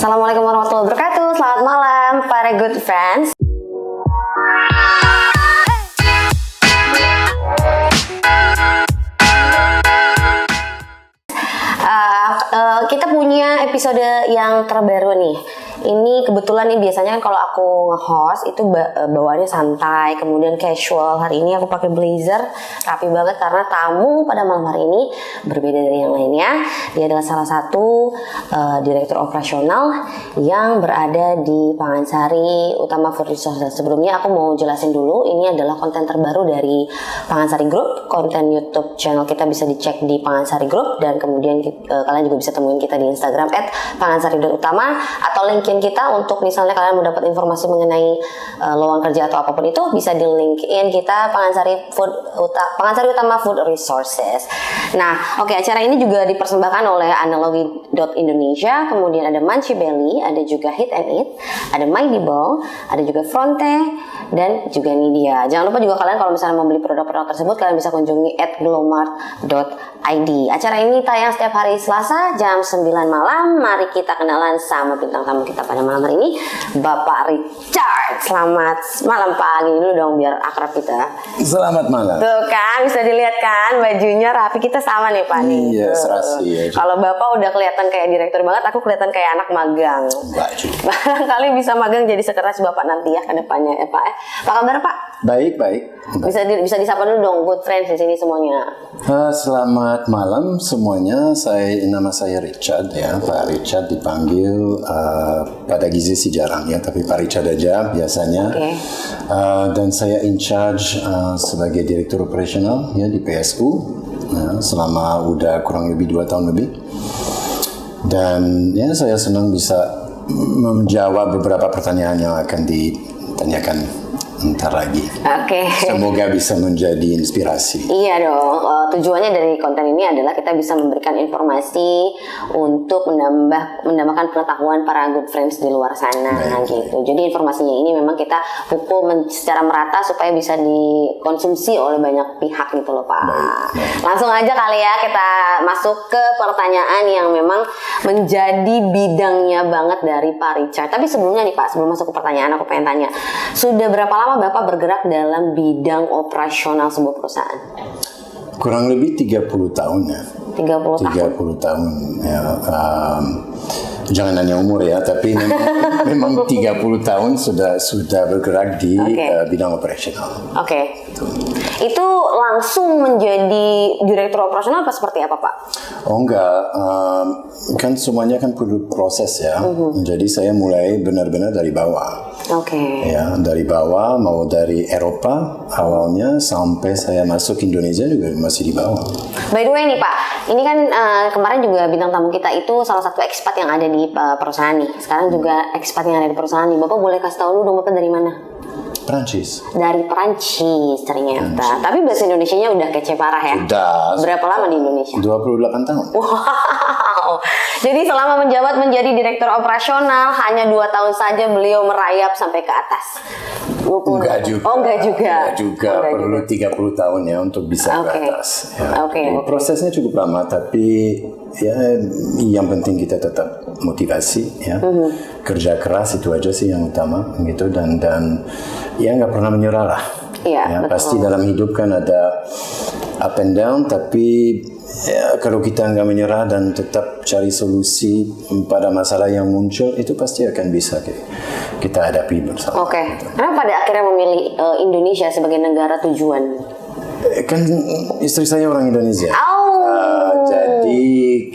Assalamualaikum warahmatullahi wabarakatuh. Selamat malam para good friends. Kita punya episode yang terbaru nih. Ini kebetulan nih, biasanya kan kalau aku nge-host itu bawaannya santai, kemudian casual. Hari ini aku pakai blazer, rapi banget karena tamu pada malam hari ini berbeda dari yang lainnya. Dia adalah salah satu direktur operasional yang berada di Pangansari Utama Food Resources. Sebelumnya aku mau jelasin dulu, ini adalah konten terbaru dari Pangansari Group. Konten YouTube channel kita bisa dicek di Pangansari Group, dan kemudian kalian juga bisa temuin kita di Instagram @pangansari.utama, atau linkin kita untuk misalnya kalian mau dapat informasi mengenai lowongan kerja atau apapun itu, bisa di linkin kita Pangansari Utama Food Resources. Nah, oke, acara ini juga dipersembahkan oleh Analogi.Indonesia, kemudian ada Munchie Belly, ada juga Hit and Eat, ada Mindable, ada juga Fronte, dan juga Nidia. Jangan lupa juga kalian kalau misalnya mau beli produk-produk tersebut, kalian bisa kunjungi @glowmart.id. Acara ini tayang setiap hari Selasa jam 9 malam. Mari kita kenalan sama bintang tamu kita pada malam hari ini, Bapak Richard. Selamat malam Pak. Gini dulu dong biar akrab kita. Selamat malam. Tuh kan, bisa dilihat kan bajunya rapi, kita sama nih Pak nih. Iya, serasi ya. Kalau Bapak udah kelihatan kayak direktur banget, aku kelihatan kayak anak magang. Barangkali bisa magang jadi sekretaris Bapak nanti ya ke depannya ya Pak. Apa kabar Pak? Baik. Bisa disapa dulu dong good friends di sini semuanya. Selamat malam semuanya. Nama saya Richard ya. Pak Richard dipanggil pada gizi sih jarang ya, tapi Pak Richard aja biasanya. Okay. Dan saya in charge sebagai direktur operasional ya di PSU ya, selama udah kurang lebih 2 tahun lebih. Dan ya saya senang bisa menjawab beberapa pertanyaan yang akan ditanyakan ntar lagi. Oke. Semoga bisa menjadi inspirasi. Iya dong. Tujuannya dari konten ini adalah kita bisa memberikan informasi untuk menambahkan pengetahuan para good friends di luar sana. Gitu. Jadi informasinya ini memang kita pukul secara merata supaya bisa dikonsumsi oleh banyak pihak gitu loh Pak. Baik. Langsung aja kali ya kita masuk ke pertanyaan yang memang menjadi bidangnya banget dari Pak Richard. Tapi sebelumnya nih Pak, sebelum masuk ke pertanyaan, aku pengen tanya, sudah berapa lama Bapak bergerak dalam bidang operasional sebuah perusahaan? Kurang lebih 30 tahun ya. 30 tahun ya. Jangan nanya umur ya, tapi memang 30 tahun sudah bergerak di bidang operasional. Oke. Itu langsung menjadi direktur operasional apa seperti apa Pak? Oh enggak, kan semuanya kan perlu proses ya. Jadi saya mulai benar-benar dari bawah. Oke. Ya, dari bawah, mau dari Eropa awalnya sampai saya masuk Indonesia juga masih di bawah. By the way nih Pak, ini kan kemarin juga bintang tamu kita itu salah satu ekspat yang ada di perusahaan nih. Sekarang juga ekspat yang ada di perusahaan nih. Bapak boleh kasih tahu dulu dong Bapak dari mana? Perancis. Dari Perancis ternyata. Tapi bahasa Indonesianya udah kece parah ya. Sudah. Berapa lama di Indonesia? 28 tahun. Wow. Jadi selama menjabat menjadi direktur operasional hanya 2 tahun saja beliau merayap sampai ke atas. Enggak juga. Oh, enggak juga. Perlu 30 tahun ya untuk bisa ke atas. Ya. Prosesnya cukup lama, tapi ya yang penting kita tetap motivasi ya. Kerja keras itu aja sih yang utama gitu, dan ya nggak pernah menyerah lah. Iya, ya, pasti dalam hidup kan ada up and down, tapi ya, kalau kita nggak menyerah dan tetap cari solusi pada masalah yang muncul, itu pasti akan bisa kita hadapi bersama. Oke. Kenapa pada akhirnya memilih Indonesia sebagai negara tujuan? Kan istri saya orang Indonesia. Jadi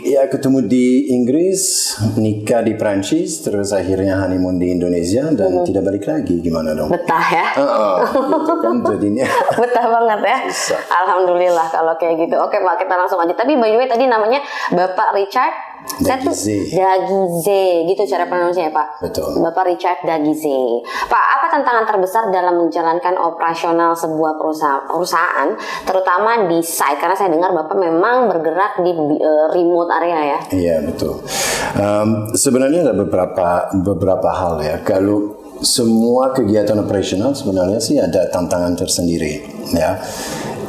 ya ketemu di Inggris, nikah di Prancis, terus akhirnya honeymoon di Indonesia dan tidak balik lagi. Gimana dong? Betah ya? Gitu kan jadinya. Betah banget ya. Susah. Alhamdulillah kalau kayak gitu. Oke Pak, kita langsung aja. Tapi by the way tadi namanya Bapak Richard Dagize, gitu cara pronunciasinya Pak. Betul. Bapak Richard Dagize. Pak, apa tantangan terbesar dalam menjalankan operasional sebuah perusahaan, terutama di site? Karena saya dengar Bapak memang bergerak di remote area ya. Iya betul. Sebenarnya ada beberapa hal ya. Kalau semua kegiatan operasional sebenarnya sih ada tantangan tersendiri ya.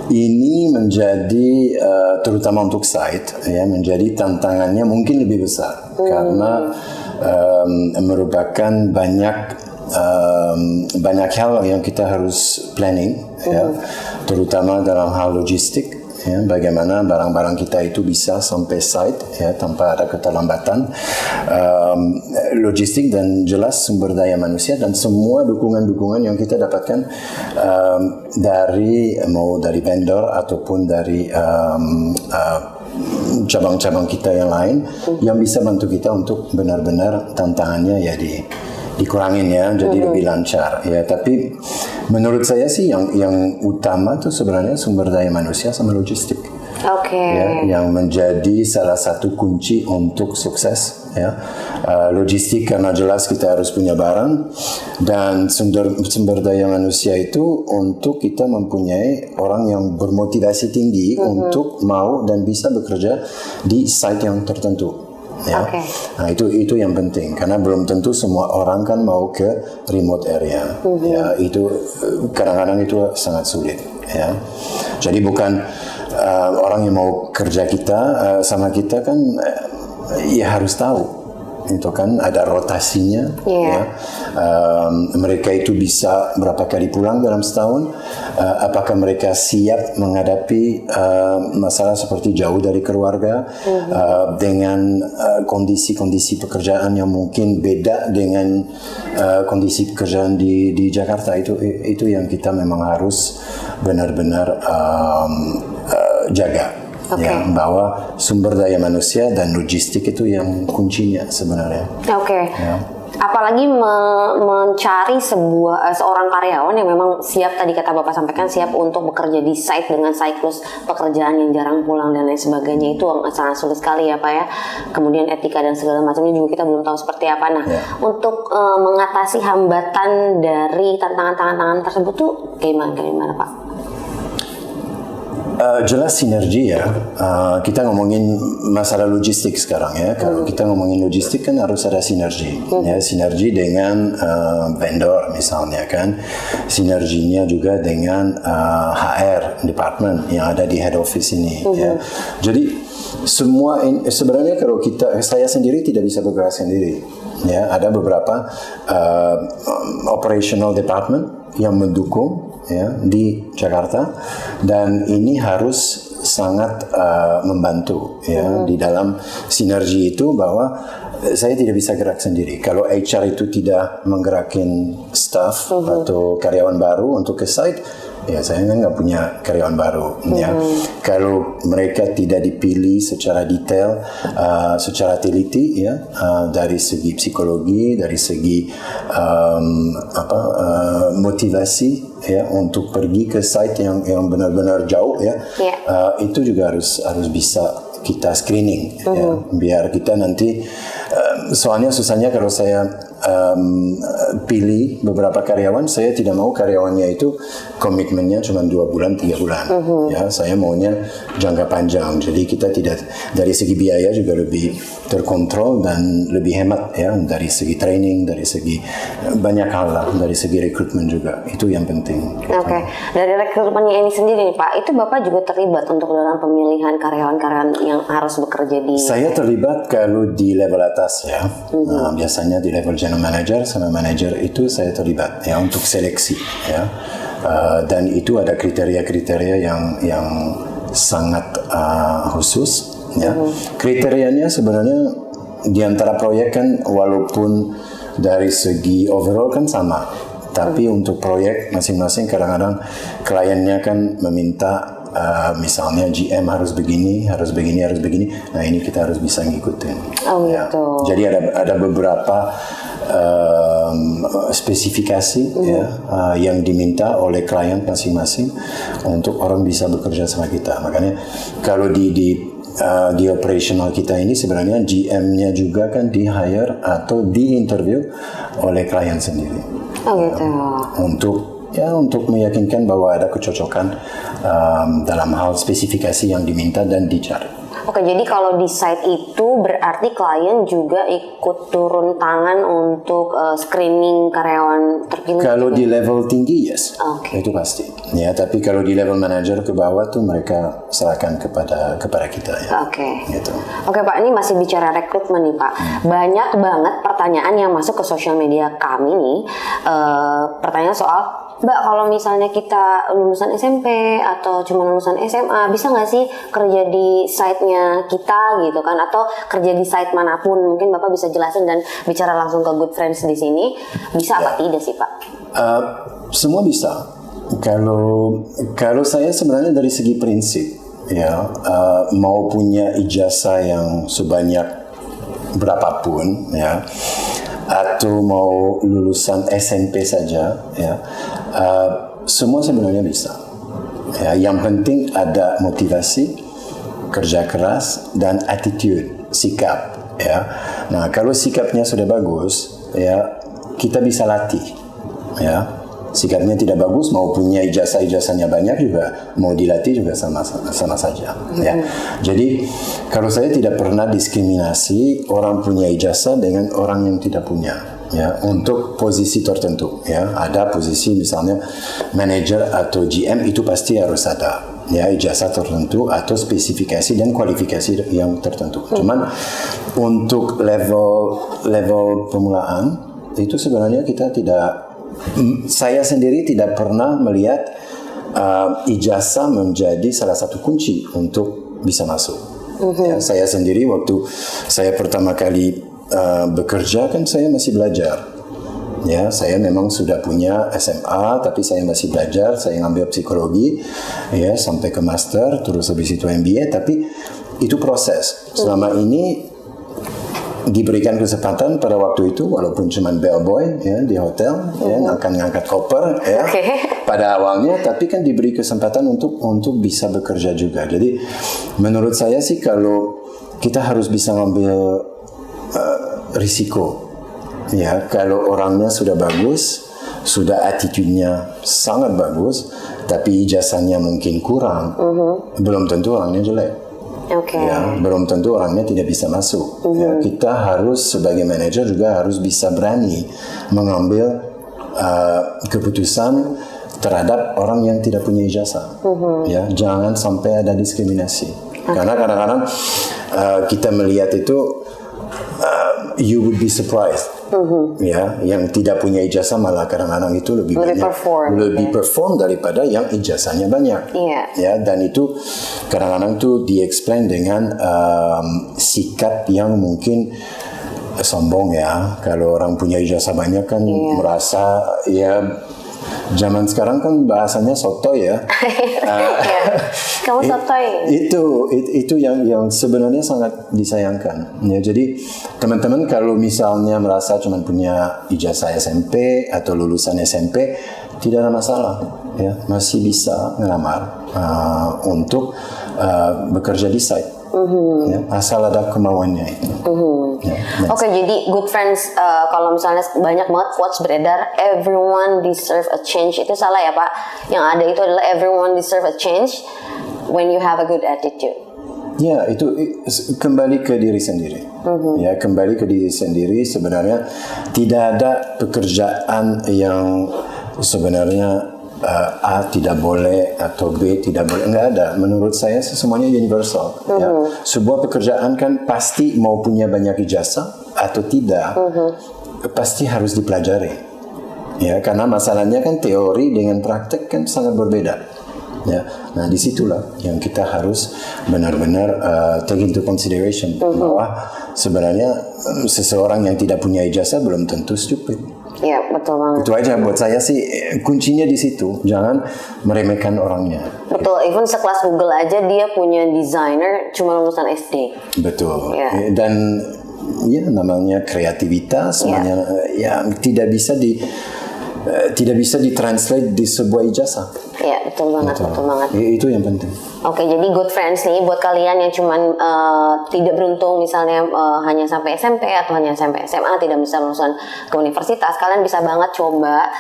Ini menjadi terutama untuk site ya, menjadi tantangannya mungkin lebih besar karena merupakan banyak hal yang kita harus planning, ya, terutama dalam hal logistik. Ya, bagaimana barang-barang kita itu bisa sampai site, ya, tanpa ada keterlambatan, logistik dan jelas sumber daya manusia dan semua dukungan-dukungan yang kita dapatkan dari vendor ataupun dari cabang-cabang kita yang lain yang bisa bantu kita untuk benar-benar tantangannya ya dikurangin ya, jadi lebih lancar ya. Tapi menurut saya sih yang utama tuh sebenarnya sumber daya manusia sama logistik. Ya, yang menjadi salah satu kunci untuk sukses ya. Logistik karena jelas kita harus punya barang, dan sumber daya manusia itu untuk kita mempunyai orang yang bermotivasi tinggi untuk mau dan bisa bekerja di site yang tertentu. Ya, nah itu yang penting karena belum tentu semua orang kan mau ke remote area. Ya, itu kadang-kadang itu sangat sulit. Ya, jadi bukan orang yang mau kerja sama kita kan ya harus tahu itu kan ada rotasinya. Ya. Mereka itu bisa berapa kali pulang dalam setahun, apakah mereka siap menghadapi masalah seperti jauh dari keluarga, dengan kondisi-kondisi pekerjaan yang mungkin beda dengan kondisi pekerjaan di Jakarta. Itu yang kita memang harus benar-benar jaga. Ya, bahwa sumber daya manusia dan logistik itu yang kuncinya sebenarnya. Ya. Apalagi mencari seorang karyawan yang memang siap, tadi kata Bapak sampaikan, siap untuk bekerja di site dengan siklus pekerjaan yang jarang pulang dan lain sebagainya, itu sangat sulit sekali ya Pak ya. Kemudian etika dan segala macamnya juga kita belum tahu seperti apa. Nah, untuk mengatasi hambatan dari tantangan-tantangan tersebut tuh gimana Pak? Jelas sinergi ya. Kita ngomongin masalah logistik sekarang ya. Kalau kita ngomongin logistik kan harus ada sinergi. Ya, sinergi dengan vendor misalnya kan. Sinerginya juga dengan HR department yang ada di head office ini. Ya. Jadi semua sebenarnya kalau saya sendiri tidak bisa bergerak sendiri. Ya, ada beberapa operational department yang mendukung ya di Jakarta, dan ini harus sangat membantu ya di dalam sinergi itu, bahwa saya tidak bisa gerak sendiri. Kalau HR itu tidak menggerakkan staff atau karyawan baru untuk ke site, ya saya kan nggak punya karyawan baru. Ya. Kalau mereka tidak dipilih secara detail, secara teliti ya, dari segi psikologi, dari segi motivasi ya untuk pergi ke site yang benar-benar jauh ya, itu juga harus bisa kita screening ya, biar kita nanti soalnya susahnya kalau saya pilih beberapa karyawan, saya tidak mau karyawannya itu komitmennya cuma 2 bulan 3 bulan. Ya, saya maunya jangka panjang. Jadi kita tidak, dari segi biaya juga lebih terkontrol dan lebih hemat ya, dari segi training, dari segi banyak hal lah, dari segi rekrutmen juga. Itu yang penting. Dari rekrutmennya ini sendiri nih Pak, itu Bapak juga terlibat untuk dalam pemilihan karyawan-karyawan yang harus bekerja di... Saya terlibat kalau di level atas ya. Biasanya di level general manager sama manager itu saya terlibat ya untuk seleksi ya. Dan itu ada kriteria-kriteria yang sangat khusus ya. Kriterianya sebenarnya di antara proyek kan walaupun dari segi overall kan sama, tapi untuk proyek masing-masing kadang-kadang kliennya kan meminta misalnya GM harus begini. Nah ini kita harus bisa ngikutin. Ya. Jadi ada beberapa spesifikasi ya, yang diminta oleh klien masing-masing untuk orang bisa bekerja sama kita. Makanya kalau di operational kita ini sebenarnya GM-nya juga kan di hire atau di interview oleh klien sendiri. Untuk meyakinkan bahwa ada kecocokan dalam hal spesifikasi yang diminta dan dicari. Oke, jadi kalau di site itu berarti klien juga ikut turun tangan untuk screening karyawan terpilih. Kalau di level tinggi, yes, Oke. itu pasti. Ya, tapi kalau di level manager ke bawah tuh mereka serahkan kepada kita ya. Oke. Gitu. Oke Pak, ini masih bicara rekrutmen nih Pak. Banyak banget pertanyaan yang masuk ke sosial media kami nih. Pertanyaan soal, Mbak, kalau misalnya kita lulusan SMP atau cuma lulusan SMA, bisa nggak sih kerja di site-nya kita gitu kan? Atau kerja di site manapun? Mungkin Bapak bisa jelasin dan bicara langsung ke Good Friends di sini. Bisa apa tidak sih Pak? Semua bisa. Kalau saya sebenarnya dari segi prinsip, ya, mau punya ijazah yang sebanyak berapapun, ya, atau mau lulusan SMP saja, ya, semua sebenarnya bisa. Ya, yang penting ada motivasi, kerja keras, dan attitude, sikap. Ya, nah kalau sikapnya sudah bagus, ya, kita bisa latih. Ya, sikapnya tidak bagus, mau punya ijazahnya banyak juga, mau dilatih juga sama saja. Ya, jadi kalau saya tidak pernah diskriminasi orang punya ijazah dengan orang yang tidak punya. Ya, untuk posisi tertentu, ya, ada posisi misalnya manager atau GM itu pasti harus ada, ya, ijazah tertentu atau spesifikasi dan kualifikasi yang tertentu. Cuman untuk level pemulaan itu sebenarnya kita tidak, saya sendiri tidak pernah melihat ijazah menjadi salah satu kunci untuk bisa masuk. Ya, saya sendiri waktu saya pertama kali bekerja kan saya masih belajar. Ya, saya memang sudah punya SMA, tapi saya masih belajar. Saya ngambil psikologi, ya, sampai ke master, terus habis itu MBA. Tapi itu proses. Selama ini diberikan kesempatan pada waktu itu, walaupun cuma bellboy, ya, di hotel, ya, ngangkat koper, ya, pada awalnya, tapi kan diberi kesempatan untuk bisa bekerja juga. Jadi menurut saya sih kalau kita harus bisa ngambil risiko, ya, kalau orangnya sudah bagus, sudah attitude-nya sangat bagus, tapi ijazahnya mungkin kurang, belum tentu orangnya jelek. Ya, belum tentu orangnya tidak bisa masuk. Ya, kita harus sebagai manajer juga harus bisa berani mengambil keputusan terhadap orang yang tidak punya ijazah. Ya, jangan sampai ada diskriminasi. Karena kadang-kadang kita melihat itu, you would be surprised. Ya, yang tidak punya ijazah malah kadang-kadang itu lebih perform daripada yang ijazahnya banyak. Ya, dan itu kadang-kadang tuh di-explain dengan sikap yang mungkin sombong, ya. Kalau orang punya ijazah banyak kan merasa, ya, zaman sekarang kan bahasanya sotoy, ya. Kamu sotoy. Itu yang sebenarnya sangat disayangkan. Ya, jadi teman-teman kalau misalnya merasa cuma punya ijazah SMP atau lulusan SMP, tidak ada masalah, ya, masih bisa ngelamar untuk bekerja di site. Ya, asal ada kemauannya itu. Ya, Oke, jadi Good Friends, kalau misalnya banyak banget quotes beredar, everyone deserve a change, itu salah ya Pak. Yang ada itu adalah everyone deserve a change when you have a good attitude. Ya, itu kembali ke diri sendiri. Ya, kembali ke diri sendiri. Sebenarnya tidak ada pekerjaan yang sebenarnya A tidak boleh atau B tidak boleh, enggak ada. Menurut saya semuanya universal. Ya. Sebuah pekerjaan kan pasti mau punya banyak ijazah atau tidak, pasti harus dipelajari. Ya, karena masalahnya kan teori dengan praktek kan sangat berbeda. Ya, nah disitulah yang kita harus benar-benar take into consideration bahwa sebenarnya seseorang yang tidak punya ijazah belum tentu stupid. Iya, betul banget. Itu aja buat saya sih, kuncinya di situ. Jangan meremehkan orangnya. Betul, even sekelas Google aja dia punya desainer cuma lulusan SD. Betul. Dan ya namanya kreativitas, namanya, ya tidak bisa ditranslate di sebuah ijazah. Iya, betul banget, betul banget. Itu yang penting. Oke, jadi good friends nih buat kalian yang cuman tidak beruntung misalnya hanya sampai SMP atau hanya sampai SMA tidak bisa lulusan ke universitas, kalian bisa banget coba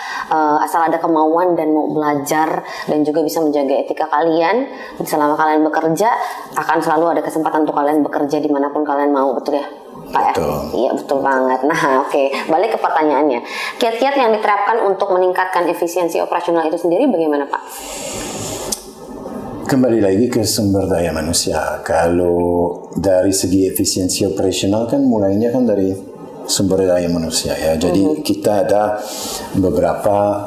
asal ada kemauan dan mau belajar dan juga bisa menjaga etika kalian selama kalian bekerja, akan selalu ada kesempatan untuk kalian bekerja dimanapun kalian mau, betul ya Pak? Betul. Iya betul banget. Nah oke, balik ke pertanyaannya, kiat-kiat yang diterapkan untuk meningkatkan efisiensi operasional itu sendiri bagaimana Pak? Kembali lagi ke sumber daya manusia. Kalau dari segi efisiensi operasional kan mulainya kan dari sumber daya manusia ya. Jadi kita ada beberapa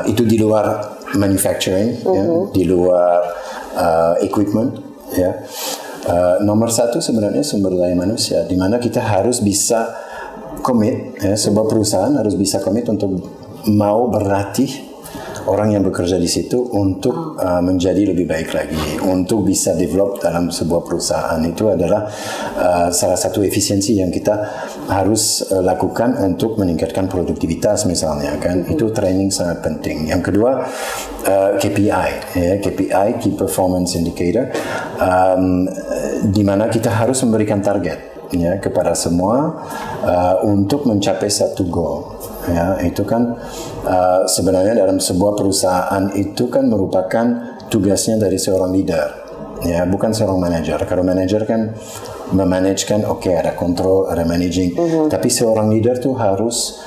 itu di luar manufacturing, ya, di luar equipment, ya. Nomor satu sebenarnya sumber daya manusia, di mana kita harus bisa komit, ya, sebuah perusahaan harus bisa komit untuk mau berlatih orang yang bekerja di situ untuk menjadi lebih baik lagi, untuk bisa develop dalam sebuah perusahaan. Itu adalah salah satu efisiensi yang kita harus lakukan untuk meningkatkan produktivitas misalnya kan. Itu training sangat penting. Yang kedua KPI, ya, KPI Key Performance Indicator, di mana kita harus memberikan target, ya, kepada semua untuk mencapai satu goal. Ya, itu kan sebenarnya dalam sebuah perusahaan itu kan merupakan tugasnya dari seorang leader, ya, bukan seorang manajer. Kalau manajer kan memanage-kan, oke, ada kontrol, ada managing, tapi seorang leader tuh harus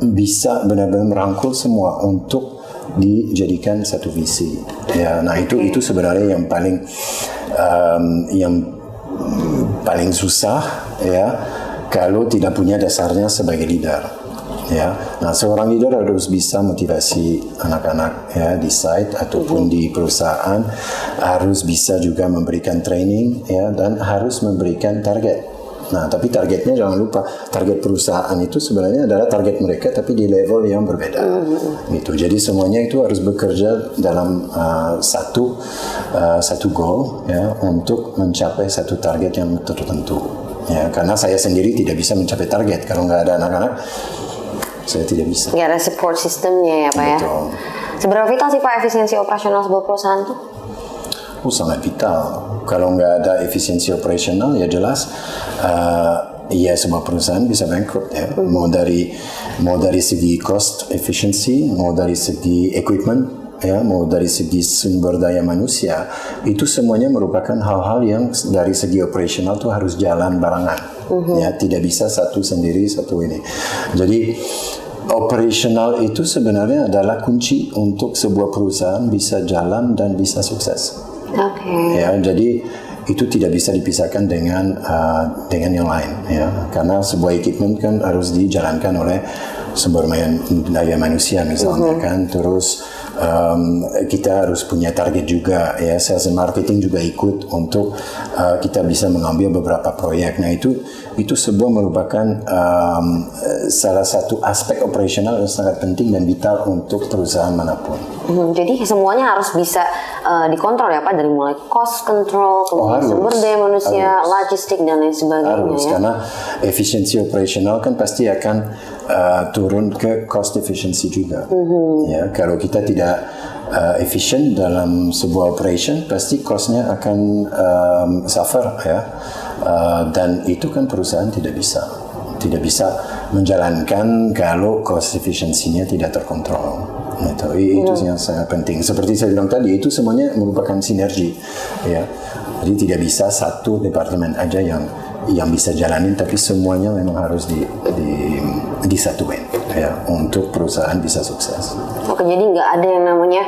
bisa benar-benar merangkul semua untuk dijadikan satu visi. Ya, nah itu sebenarnya yang paling susah, ya, kalau tidak punya dasarnya sebagai leader. Ya, nah seorang leader harus bisa motivasi anak-anak, ya, di site ataupun di perusahaan, harus bisa juga memberikan training, ya, dan harus memberikan target. Nah, tapi targetnya jangan lupa, target perusahaan itu sebenarnya adalah target mereka, tapi di level yang berbeda. Gitu. Jadi semuanya itu harus bekerja dalam satu goal, ya, untuk mencapai satu target yang tertentu. Ya, karena saya sendiri tidak bisa mencapai target kalau nggak ada anak-anak. Saya tidak bisa. Nggak ada support sistemnya ya Pak. Betul. Ya. Seberapa vital sih Pak efisiensi operasional sebuah perusahaan tuh? Sangat vital. Kalau nggak ada efisiensi operasional ya jelas ya sebuah perusahaan bisa bankrupt, ya. Mau dari segi cost efficiency, mau dari segi equipment, ya, mau dari segi sumber daya manusia, itu semuanya merupakan hal-hal yang dari segi operasional tuh harus jalan barengan. Ya, tidak bisa satu sendiri, satu ini. Jadi operasional itu sebenarnya adalah kunci untuk sebuah perusahaan bisa jalan dan bisa sukses. Ya, jadi itu tidak bisa dipisahkan dengan yang lain, ya, karena sebuah equipment kan harus dijalankan oleh sumber daya manusia misalnya, kan, terus kita harus punya target juga, ya, sales and marketing juga ikut untuk kita bisa mengambil beberapa proyek. Nah itu sebuah merupakan salah satu aspek operasional yang sangat penting dan vital untuk perusahaan manapun. Jadi semuanya harus bisa dikontrol ya Pak, dari mulai cost control, kemudian sumber daya manusia, logistik dan lain sebagainya. Harus, ya. Karena efisiensi operasional kan pasti akan turun ke cost efficiency juga. Ya, kalau kita tidak efisien dalam sebuah operation, pasti cost-nya akan suffer, ya. Dan itu kan perusahaan tidak bisa menjalankan kalau cost efficiency-nya tidak terkontrol. Itu yang sangat penting. Seperti saya bilang tadi, itu semuanya merupakan sinergi, ya. Jadi tidak bisa satu departemen aja yang bisa jalanin, tapi semuanya memang harus disatuin, ya, untuk perusahaan bisa sukses. Oke, jadi nggak ada yang namanya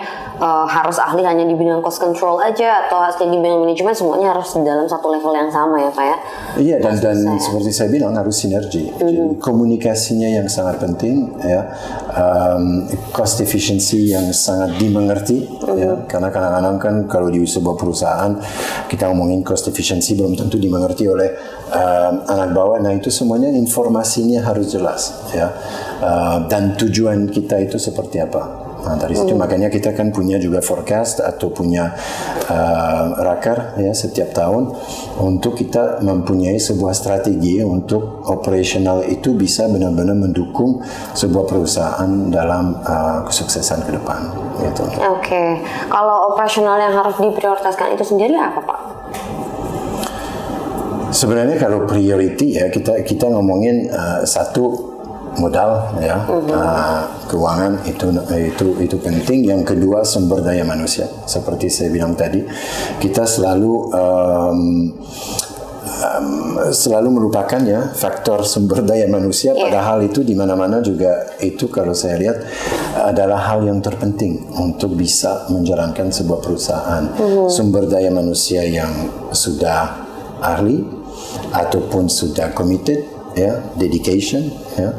harus ahli hanya di bidang cost control aja atau ahli di bidang manajemen, semuanya harus dalam satu level yang sama ya Pak ya. Iya, dan seperti saya bilang harus sinergi. Jadi komunikasinya yang sangat penting, ya, cost efficiency yang sangat dimengerti, ya, karena kadang-kadang kan kalau di sebuah perusahaan kita ngomongin cost efficiency belum tentu dimengerti oleh anak bawah. Nah itu semuanya informasinya harus jelas, ya, dan tujuan kita itu seperti apa. Nah, dari situ makanya kita kan punya juga forecast atau punya raker ya setiap tahun untuk kita mempunyai sebuah strategi untuk operasional itu bisa benar-benar mendukung sebuah perusahaan dalam kesuksesan ke depan gitu. Oke. Kalau operasional yang harus diprioritaskan itu sendiri apa, Pak? Sebenarnya kalau priority ya kita ngomongin satu modal ya, keuangan itu penting. Yang kedua sumber daya manusia. Seperti saya bilang tadi, kita selalu melupakan ya faktor sumber daya manusia. Padahal itu di mana-mana juga itu kalau saya lihat adalah hal yang terpenting untuk bisa menjalankan sebuah perusahaan. Sumber daya manusia yang sudah ahli ataupun sudah committed ya, dedication ya,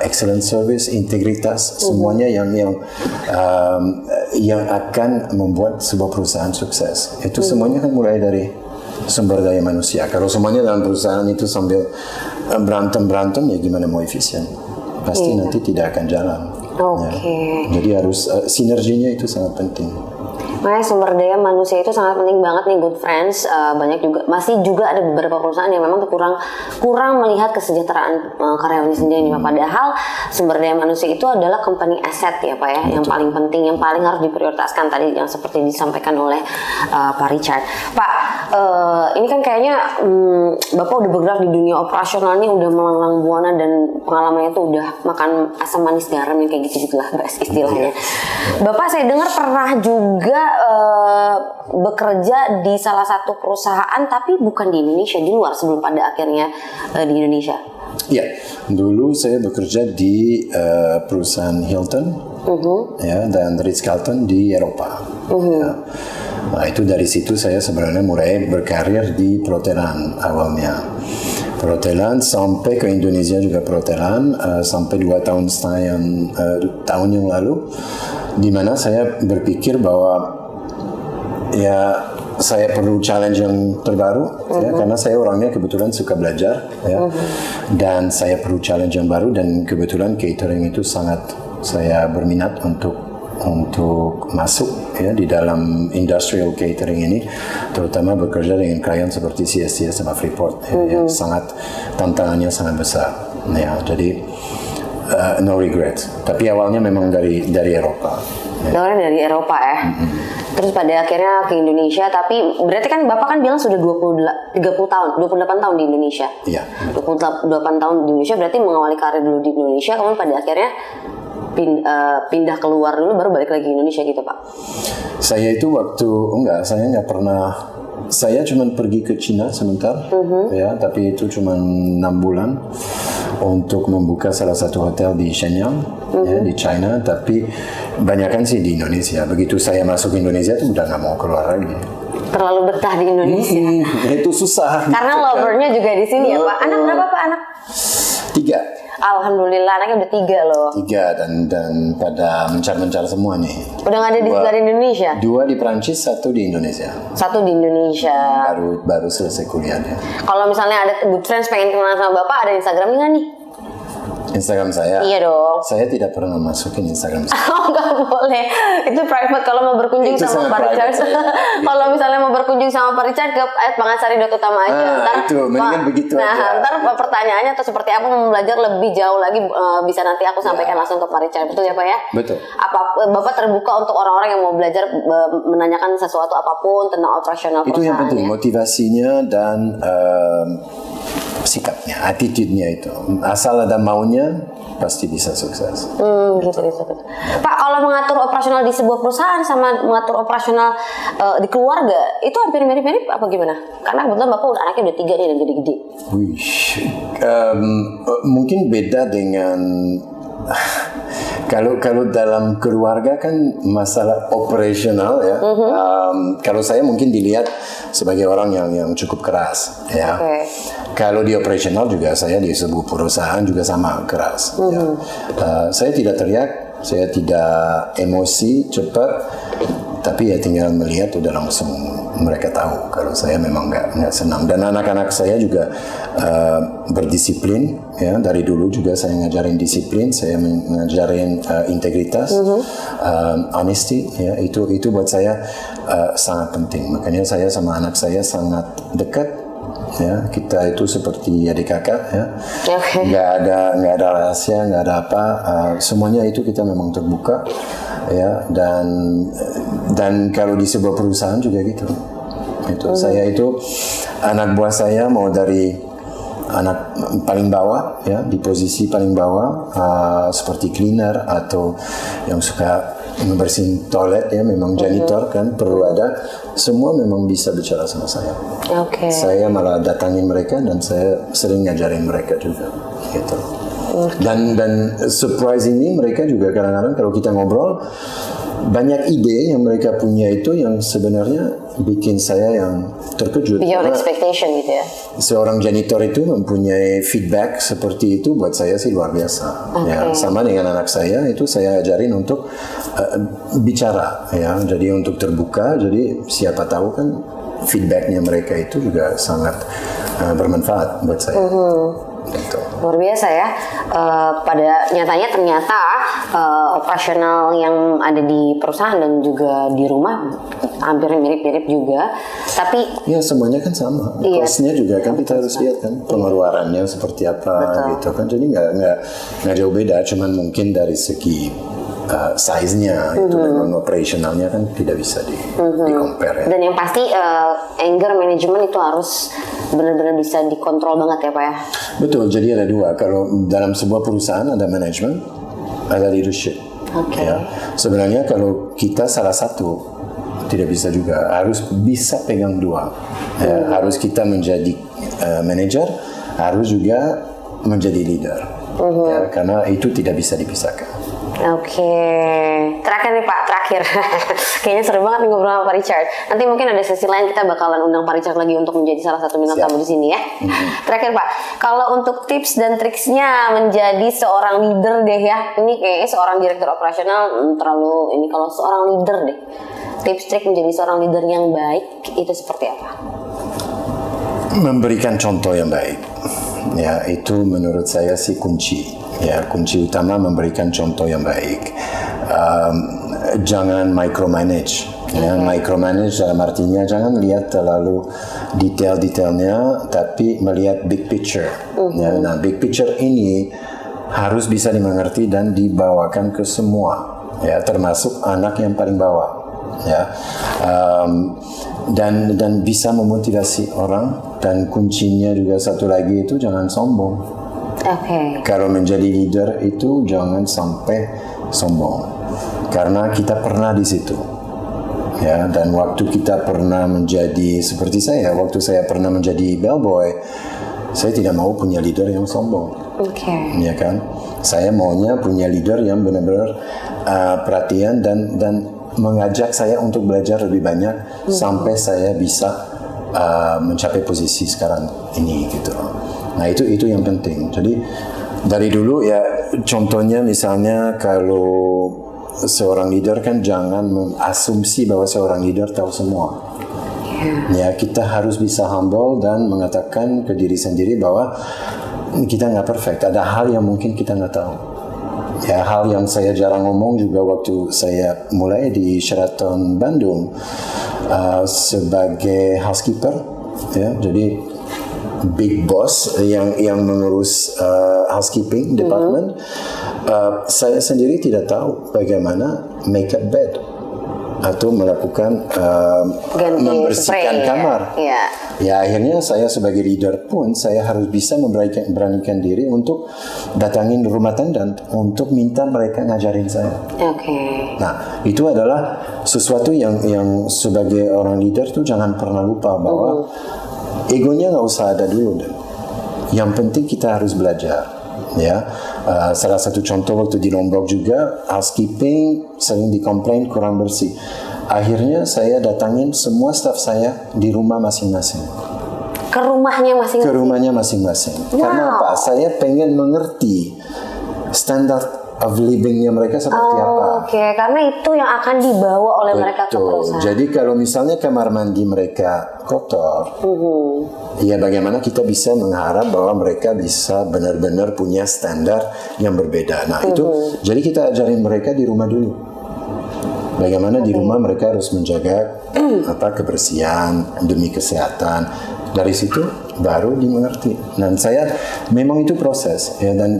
excellent service, integritas, semuanya yang akan membuat sebuah perusahaan sukses. Itu semuanya kan mulai dari sumber daya manusia. Kalau semuanya dalam perusahaan itu sambil berantem ya gimana mau efisien? Pasti nanti tidak akan jalan. Ya. Jadi harus sinerginya itu sangat penting. Makanya sumber daya manusia itu sangat penting banget nih, good friends. Banyak juga, masih juga ada beberapa perusahaan yang memang kurang melihat kesejahteraan karyawannya sendiri. Padahal sumber daya manusia itu adalah company asset ya Pak ya, yang paling penting, yang paling harus diprioritaskan tadi yang seperti disampaikan oleh Pak Richard. Pak, ini kan kayaknya Bapak udah bergerak di dunia operasional nih, udah melanglang buana dan pengalamannya itu udah makan asam manis garam yang kayak gitu-gitulah istilahnya. Bapak saya dengar pernah juga bekerja di salah satu perusahaan tapi bukan di Indonesia, di luar sebelum pada akhirnya di Indonesia. Ya, dulu saya bekerja di perusahaan Hilton ya, dan Ritz-Carlton di Eropa. Ya. Nah, itu dari situ saya sebenarnya mulai berkarir di perhotelan awalnya. Perhotelan sampai ke Indonesia juga perhotelan sampai 2,5 tahun yang lalu, di mana saya berpikir bahwa ya saya perlu challenge yang terbaru ya, karena saya orangnya kebetulan suka belajar ya, dan saya perlu challenge yang baru, dan kebetulan catering itu sangat saya berminat untuk masuk ya di dalam industrial catering ini, terutama bekerja dengan klien seperti CSC sama Freeport ya, yang sangat tantangannya sangat besar ya. Jadi no regret, tapi awalnya memang dari Eropa. Awalnya dari Eropa ya. Terus pada akhirnya ke Indonesia, tapi berarti kan Bapak kan bilang sudah 28 tahun di Indonesia. Iya. 28 tahun di Indonesia berarti mengawali karir dulu di Indonesia, kemudian pada akhirnya pindah keluar dulu baru balik lagi ke Indonesia gitu Pak. Saya itu saya nggak pernah. Saya cuma pergi ke Cina sebentar, ya, tapi itu cuma 6 bulan untuk membuka salah satu hotel di Shenyang, ya, di China. Tapi banyakan sih di Indonesia. Begitu saya masuk Indonesia tuh udah nggak mau keluar lagi. Terlalu betah di Indonesia. Itu susah. Karena lovernya juga di sini ya Pak. Anak berapa Pak anak? 3. Alhamdulillah anaknya udah 3 loh. 3 dan pada mencar semua nih. Udah nggak ada di Indonesia? 2 di Prancis, 1 di Indonesia. 1 di Indonesia. Baru selesai kuliahnya. Kalau misalnya ada good friends pengen kenalan sama Bapak, ada Instagramnya nggak nih? Instagram saya? Iya dong. Saya tidak pernah masukin Instagram saya. Oh nggak boleh, itu private. Kalau mau berkunjung itu sama Pak Richard, kalau misalnya mau berkunjung sama Pak Richard ke @pangasari.utama aja. Ntar itu mendingan begitu aja. Ntar pertanyaannya atau seperti apa mau belajar lebih jauh lagi bisa nanti aku sampaikan langsung ke Pak Richard, betul ya Pak ya? Betul. Bapak terbuka untuk orang-orang yang mau belajar menanyakan sesuatu apapun tentang operasional perusahaan. Itu yang penting, ya? motivasinya dan sikapnya, attitude-nya itu. Asal ada maunya, pasti bisa sukses. Gitu. Pak, kalau mengatur operasional di sebuah perusahaan sama mengatur operasional di keluarga, itu hampir mirip-mirip apa gimana? Karena kebetulan Bapak udah anaknya udah 3 nih dan gede-gede. Mungkin beda dengan kalau dalam keluarga kan masalah operasional ya. Kalau saya mungkin dilihat sebagai orang yang cukup keras ya. Kalau di operasional juga saya di sebuah perusahaan juga sama keras. Ya. Saya tidak teriak, saya tidak emosi cepat, tapi ya tinggal melihat udah langsung mereka tahu kalau saya memang nggak senang. Dan anak-anak saya juga berdisiplin. Ya, dari dulu juga saya ngajarin disiplin, saya ngajarin integritas, honesty. Ya, itu buat saya sangat penting. Makanya saya sama anak saya sangat dekat. Ya, kita itu seperti adik kakak. Ya, nggak ada rahasia, nggak ada apa. Semuanya itu kita memang terbuka. Ya, dan kalau di sebuah perusahaan juga gitu. Itu saya itu anak buah saya mau dari anak paling bawah, ya, di posisi paling bawah, seperti cleaner atau yang suka membersihin toilet, ya, memang janitor kan perlu ada. Semua memang bisa bicara sama saya. Saya malah datangin mereka dan saya sering ngajarin mereka juga, gitu. Dan surprisingly mereka juga kadang-kadang kalau kita ngobrol banyak ide yang mereka punya itu yang sebenarnya bikin saya yang terkejut. Beyond expectation gitu ya. Seorang janitor itu mempunyai feedback seperti itu buat saya sih luar biasa. Ya, sama dengan anak saya itu saya ajarin untuk bicara, ya, jadi untuk terbuka. Jadi siapa tahu kan feedbacknya mereka itu juga sangat bermanfaat buat saya. Gitu. Luar biasa ya. Pada nyatanya ternyata operasional yang ada di perusahaan dan juga di rumah hampir mirip-mirip juga. Tapi ya semuanya kan sama. Cost-nya juga kan kita harus lihat kan pengeluarannya seperti apa. Gitu kan. Jadi nggak jauh beda. Cuman mungkin dari segi size-nya itu memang operasionalnya kan tidak bisa di compare, ya. Dan yang pasti anger management itu harus benar-benar bisa dikontrol banget ya Pak ya. Betul, jadi ada dua. Kalau dalam sebuah perusahaan ada manajemen, ada leadership. Ya. Sebenarnya kalau kita salah satu tidak bisa juga, harus bisa pegang dua. Ya, harus kita menjadi manager, harus juga menjadi leader. Ya, karena itu tidak bisa dipisahkan. Terakhir nih Pak, kayaknya seru banget nih ngobrol sama Pak Richard. Nanti mungkin ada sesi lain kita bakalan undang Pak Richard lagi untuk menjadi salah satu bintang tamu di sini ya. Terakhir Pak, kalau untuk tips dan triksnya menjadi seorang leader deh ya, ini kayaknya seorang direktur operasional terlalu ini, kalau seorang leader deh, tips trik menjadi seorang leader yang baik itu seperti apa? Memberikan contoh yang baik, ya, itu menurut saya sih kunci. Ya, kunci utama memberikan contoh yang baik. Jangan micromanage. Ya, micromanage dalam artinya jangan lihat terlalu detail-detailnya, tapi melihat big picture. Ya, nah, big picture ini harus bisa dimengerti dan dibawakan ke semua, ya, termasuk anak yang paling bawah. Ya, dan bisa memotivasi orang. Dan kuncinya juga satu lagi itu jangan sombong. Kalau menjadi leader itu jangan sampai sombong, karena kita pernah di situ, ya. Dan waktu kita pernah menjadi seperti saya, waktu saya pernah menjadi bellboy, saya tidak mau punya leader yang sombong, ya kan? Saya maunya punya leader yang benar-benar perhatian dan mengajak saya untuk belajar lebih banyak sampai saya bisa mencapai posisi sekarang ini, gitu. Nah, itu yang penting. Jadi dari dulu ya, contohnya misalnya kalau seorang leader kan jangan mengasumsi bahwa seorang leader tahu semua. Ya, kita harus bisa humble dan mengatakan ke diri sendiri bahwa kita nggak perfect. Ada hal yang mungkin kita nggak tahu. Ya, hal yang saya jarang ngomong juga waktu saya mulai di Sheraton Bandung sebagai housekeeper, ya. Jadi big boss yang mengurus housekeeping department, saya sendiri tidak tahu bagaimana make up bed atau melakukan membersihkan kamar. Ya, akhirnya saya sebagai leader pun saya harus bisa beranikan diri untuk datangin rumah tangga untuk minta mereka ngajarin saya. Nah, itu adalah sesuatu yang sebagai orang leader tuh jangan pernah lupa bahwa egonya nggak usah ada dulu. Yang penting kita harus belajar, ya. Salah satu contoh waktu di Lombok juga housekeeping sering dikomplain kurang bersih. Akhirnya saya datangin semua staf saya di rumah masing-masing. Ke rumahnya masing-masing? Ke rumahnya masing-masing. Karena apa? Saya pengen mengerti standar of livingnya mereka seperti apa. Oke, karena itu yang akan dibawa oleh mereka ke perusahaan. Jadi kalau misalnya kamar mandi mereka kotor, ya bagaimana kita bisa mengharap bahwa mereka bisa benar-benar punya standar yang berbeda. Nah itu, jadi kita ajarin mereka di rumah dulu. Bagaimana di rumah mereka harus menjaga kebersihan demi kesehatan. Dari situ baru dimengerti. Dan saya memang itu proses ya, dan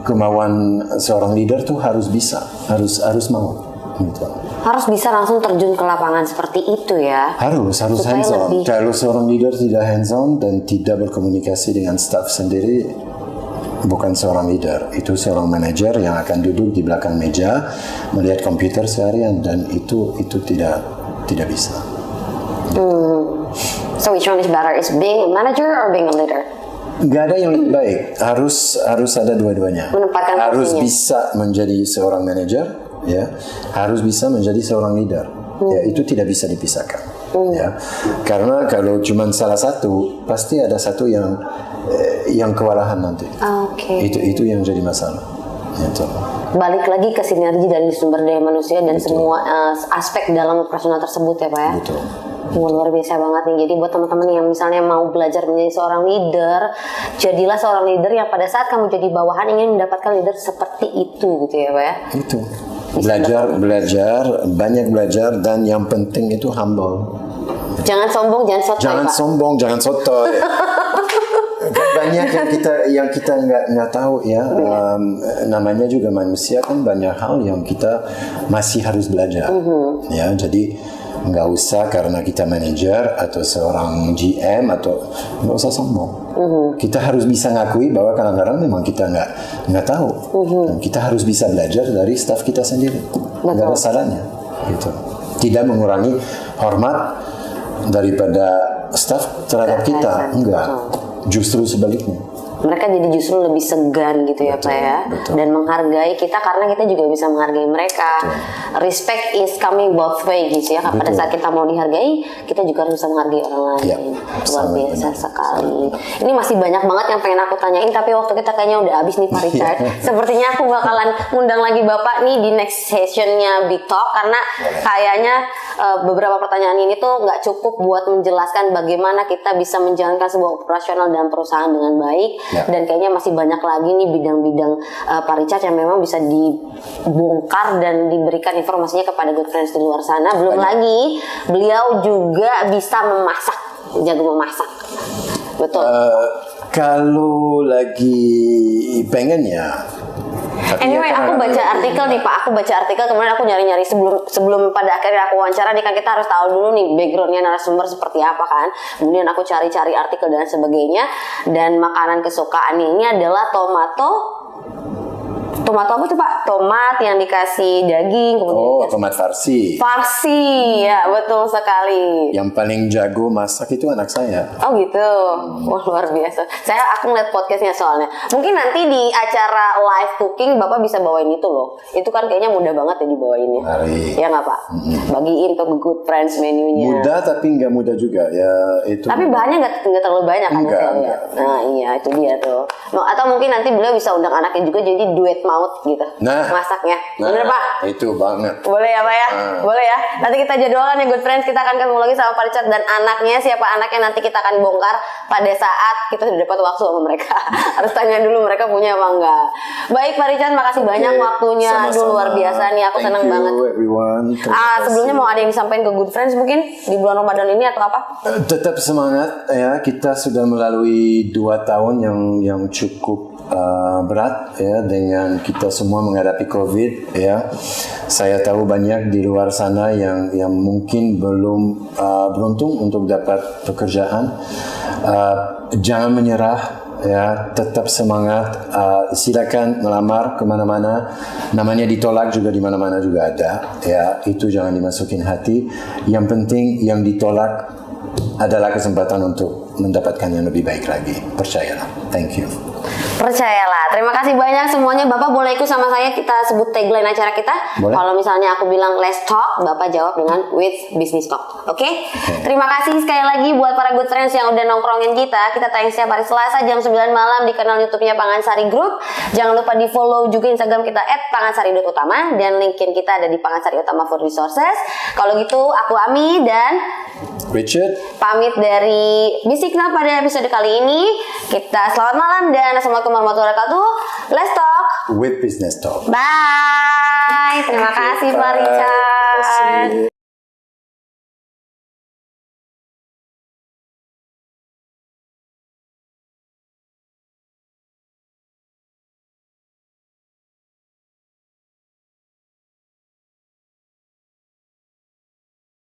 kemauan seorang leader tuh harus bisa, harus mau. Gitu. Harus bisa langsung terjun ke lapangan seperti itu ya. Harus Supaya hands on. lebih- Kalau seorang leader tidak hands on dan tidak berkomunikasi dengan staff sendiri, bukan seorang leader. Itu seorang manajer yang akan duduk di belakang meja melihat komputer seharian, dan itu tidak bisa. So which one is better? Is being a manager or being a leader? Nggak ada yang lebih baik. Harus ada dua-duanya. Menempatkan Harus porsinya. bisa menjadi seorang manajer, ya. Harus bisa menjadi seorang leader. Ya, itu tidak bisa dipisahkan. Ya. Karena kalau cuma salah satu, pasti ada satu yang kewalahan nanti. Oke. Itu yang jadi masalah. Gitu. Balik lagi ke sinergi dari sumber daya manusia dan semua aspek dalam operasional tersebut ya Pak ya. Betul. Wah, luar biasa banget nih. Jadi buat teman-teman yang misalnya mau belajar menjadi seorang leader, jadilah seorang leader yang pada saat kamu jadi bawahan ingin mendapatkan leader seperti itu gitu ya Pak ya. Itu. Belajar, banyak belajar, dan yang penting itu humble. Jangan sombong, jangan sotoy Jangan Pak. sombong, jangan sotoy. Banyak yang kita nggak tahu ya. Namanya juga manusia kan, banyak hal yang kita masih harus belajar. Ya, jadi nggak usah karena kita manajer atau seorang GM atau nggak usah sombong. Kita harus bisa ngakui bahwa kadang-kadang memang kita nggak tahu. Dan kita harus bisa belajar dari staff kita sendiri. Nggak ada salahnya, gitu. Tidak mengurangi hormat daripada staff terhadap kita, enggak. Justru sebaliknya. Mereka jadi justru lebih segan gitu ya Pak ya. betul. Dan menghargai kita karena kita juga bisa menghargai mereka. Respect is coming both way gitu ya. Pada Betul. saat kita mau dihargai, kita juga harus bisa menghargai orang lain. Ya, Luar sangat biasa benar. sekali. Ini masih banyak banget yang pengen aku tanyain, tapi waktu kita kayaknya udah habis nih Pak Richard. Sepertinya aku bakalan ngundang lagi Bapak nih di next sessionnya Big Talk, karena kayaknya beberapa pertanyaan ini tuh nggak cukup buat menjelaskan bagaimana kita bisa menjalankan sebuah operasional dalam perusahaan dengan baik. Ya. Dan kayaknya masih banyak lagi nih bidang-bidang Pak Richard yang memang bisa dibongkar dan diberikan informasinya kepada good friends di luar sana. Belum lagi beliau juga bisa memasak, jago memasak. Betul. Kalau lagi pengen ya. Tapi Anyway, ya aku baca artikel nih Pak. Aku baca artikel kemarin, aku nyari-nyari sebelum pada akhirnya aku wawancara nih kan, kita harus tahu dulu nih backgroundnya narasumber seperti apa kan. Kemudian aku cari-cari artikel dan sebagainya. Dan makanan kesukaannya ini adalah tomato apa tuh Pak? Tomat yang dikasih daging, kemudian tomat farsi. farsi, ya betul sekali. Yang paling jago masak itu anak saya. Oh gitu, wah luar biasa. Aku ngeliat podcastnya soalnya. Mungkin nanti di acara live cooking Bapak bisa bawain itu loh. Itu kan kayaknya mudah banget ya dibawainnya. Mari. Ya nggak Pak? Bagiin ke good friends menunya. Mudah tapi nggak mudah juga ya itu. Tapi bahannya nggak terlalu banyak kan Enggak, saya lihat. enggak. Nah iya itu dia tuh. Atau mungkin nanti beliau bisa undang anaknya juga jadi duet maut gitu. Nah. Masaknya. Bener Pak? Itu banget. Boleh ya Pak ya? Boleh ya? Nanti kita jadwalkan ya good friends. Kita akan ketemu lagi sama Pak Richard dan anaknya. Siapa anaknya nanti kita akan bongkar pada saat kita sudah dapat waktu sama mereka. Harus tanya dulu mereka punya apa enggak. Baik Pak Richard, makasih banyak waktunya. Aduh Sama-sama. luar biasa nih, aku senang Thank you, banget. Everyone. Terima kasih. Sebelumnya mau ada yang disampaikan ke good friends mungkin di bulan Ramadan ini atau apa? Tetap semangat ya, kita sudah melalui 2 tahun yang cukup berat ya, dengan kita semua menghadapi COVID ya. Saya tahu banyak di luar sana yang mungkin belum beruntung untuk dapat pekerjaan. Jangan menyerah ya, tetap semangat. Silakan melamar kemana-mana, namanya ditolak juga di mana-mana juga ada ya, itu jangan dimasukin hati. Yang penting yang ditolak adalah kesempatan untuk mendapatkan yang lebih baik lagi, percayalah. Thank you. Percayalah. Terima kasih banyak semuanya. Bapak boleh ikut sama saya, kita sebut tagline acara kita. Boleh. Kalau misalnya aku bilang let's talk, Bapak jawab dengan with business talk. Oke? Terima kasih sekali lagi buat para good friends yang udah nongkrongin kita. Kita tayang setiap hari Selasa jam 9 malam di kanal YouTube-nya Pangansari Group. Jangan lupa di-follow juga Instagram kita @pangansari.utama dan LinkedIn kita ada di Pangansari Utama Food Resources. Kalau gitu aku Ami dan Richard. pamit dari Bisikna pada episode kali ini. Kita selamat malam dan assalamualaikum warahmatullahi wabarakatuh. Let's talk With Business Talk. Bye. Terima kasih Pak Bye. Richard.